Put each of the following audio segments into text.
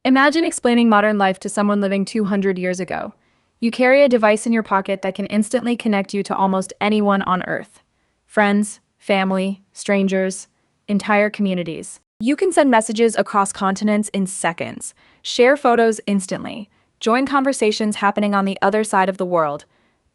Imagine explaining modern life to someone living 200 years ago. You carry a device in your pocket that can instantly connect you to almost anyone on Earth. Friends, family, strangers, entire communities. You can send messages across continents in seconds, share photos instantly, join conversations happening on the other side of the world,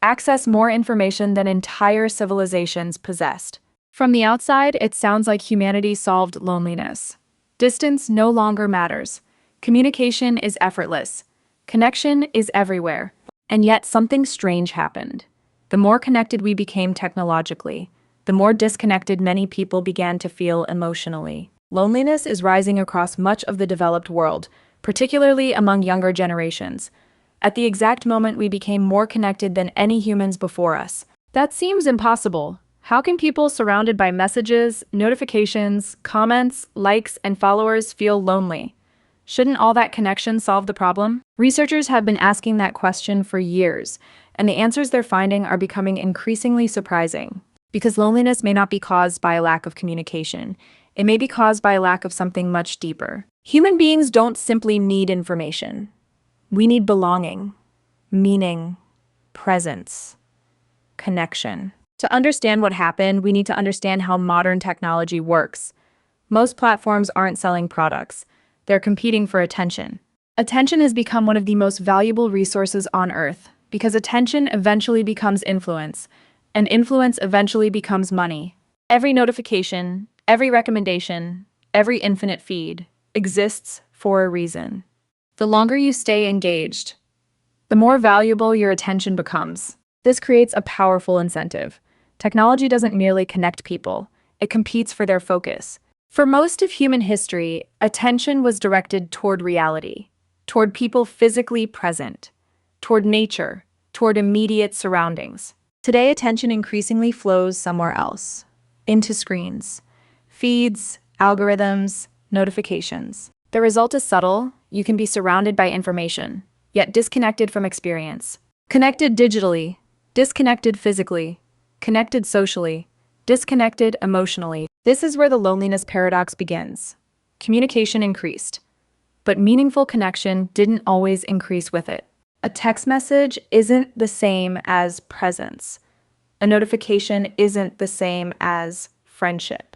access more information than entire civilizations possessed. From the outside, it sounds like humanity solved loneliness. Distance no longer matters. Communication is effortless. Connection is everywhere. And yet something strange happened. The more connected we became technologically, the more disconnected many people began to feel emotionally. Loneliness is rising across much of the developed world, particularly among younger generations. At the exact moment we became more connected than any humans before us. That seems impossible. How can people surrounded by messages, notifications, comments, likes, and followers feel lonely? Shouldn't all that connection solve the problem? Researchers have been asking that question for years, and the answers they're finding are becoming increasingly surprising. Because loneliness may not be caused by a lack of communication, it may be caused by a lack of something much deeper. Human beings don't simply need information. We need belonging, meaning, presence, connection. To understand what happened, we need to understand how modern technology works. Most platforms aren't selling products. They're competing for attention. Attention has become one of the most valuable resources on Earth because attention eventually becomes influence, and influence eventually becomes money. Every notification, every recommendation, every infinite feed exists for a reason. The longer you stay engaged, the more valuable your attention becomes. This creates a powerful incentive. Technology doesn't merely connect people, it competes for their focus. For most of human history, attention was directed toward reality, toward people physically present, toward nature, toward immediate surroundings. Today, attention increasingly flows somewhere else, into screens, feeds, algorithms, notifications. The result is subtle. You can be surrounded by information, yet disconnected from experience. Connected digitally, disconnected physically, connected socially, disconnected emotionally. This is where the loneliness paradox begins. Communication increased, but meaningful connection didn't always increase with it. A text message isn't the same as presence. A notification isn't the same as friendship.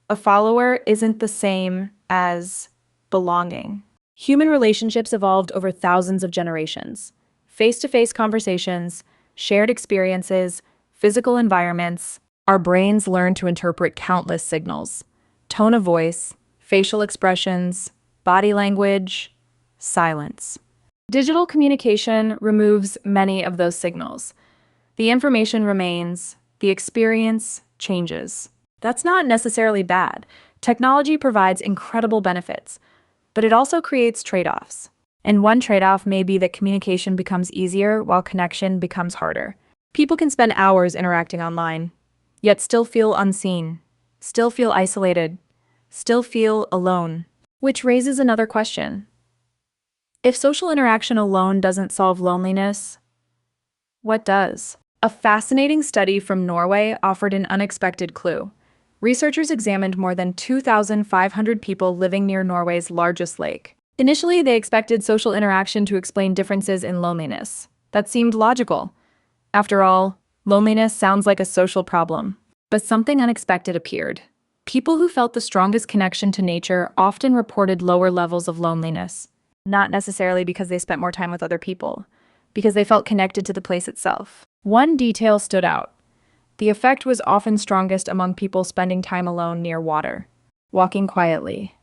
A follower isn't the same as belonging. Human relationships evolved over thousands of generations. Face-to-face conversations, shared experiences, physical environments. Our brains learn to interpret countless signals: tone of voice, facial expressions, body language, silence. Digital communication removes many of those signals. The information remains, the experience changes. That's not necessarily bad. Technology provides incredible benefits, but it also creates trade-offs. And one trade-off may be that communication becomes easier while connection becomes harder. People can spend hours interacting online, yet still feel unseen, still feel isolated, still feel alone. Which raises another question. If social interaction alone doesn't solve loneliness, what does? A fascinating study from Norway offered an unexpected clue. Researchers examined more than 2,500 people living near Norway's largest lake. Initially, they expected social interaction to explain differences in loneliness. That seemed logical. After all, loneliness sounds like a social problem. But something unexpected appeared. People who felt the strongest connection to nature often reported lower levels of loneliness. Not necessarily because they spent more time with other people, because they felt connected to the place itself. One detail stood out. The effect was often strongest among people spending time alone near water, walking quietly,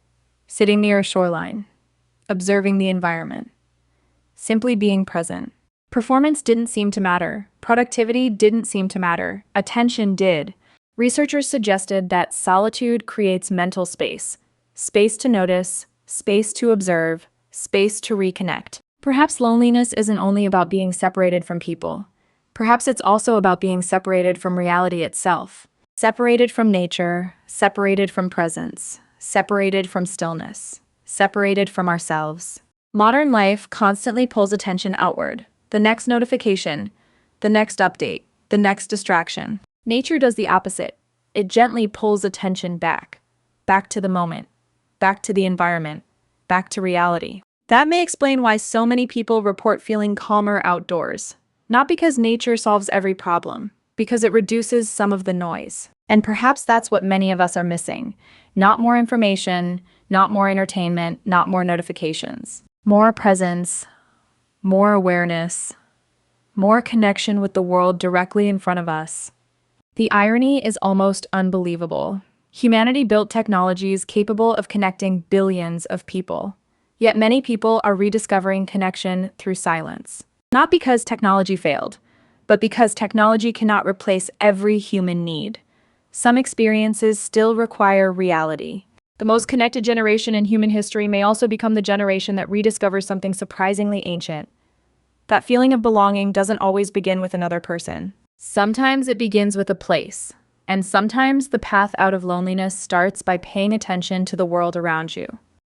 sitting near a shoreline, observing the environment, simply being present. Performance didn't seem to matter. Productivity didn't seem to matter. Attention did. Researchers suggested that solitude creates mental space, space to notice, space to observe, space to reconnect. Perhaps loneliness isn't only about being separated from people. Perhaps it's also about being separated from reality itself. Separated from nature, separated from presence, separated from stillness, separated from ourselves. Modern life constantly pulls attention outward. The next notification, the next update, the next distraction. Nature does the opposite. It gently pulls attention back to the moment, back to the environment, back to reality. That may explain why so many people report feeling calmer outdoors. Not because nature solves every problem, because it reduces some of the noise. And perhaps that's what many of us are missing. Not more information, not more entertainment, not more notifications. More presence, more awareness, more connection with the world directly in front of us. The irony is almost unbelievable. Humanity built technologies capable of connecting billions of people. Yet many people are rediscovering connection through silence. Not because technology failed, but because technology cannot replace every human need. Some experiences still require reality. The most connected generation in human history may also become the generation that rediscovers something surprisingly ancient. That feeling of belonging doesn't always begin with another person. Sometimes it begins with a place, and sometimes the path out of loneliness starts by paying attention to the world around you.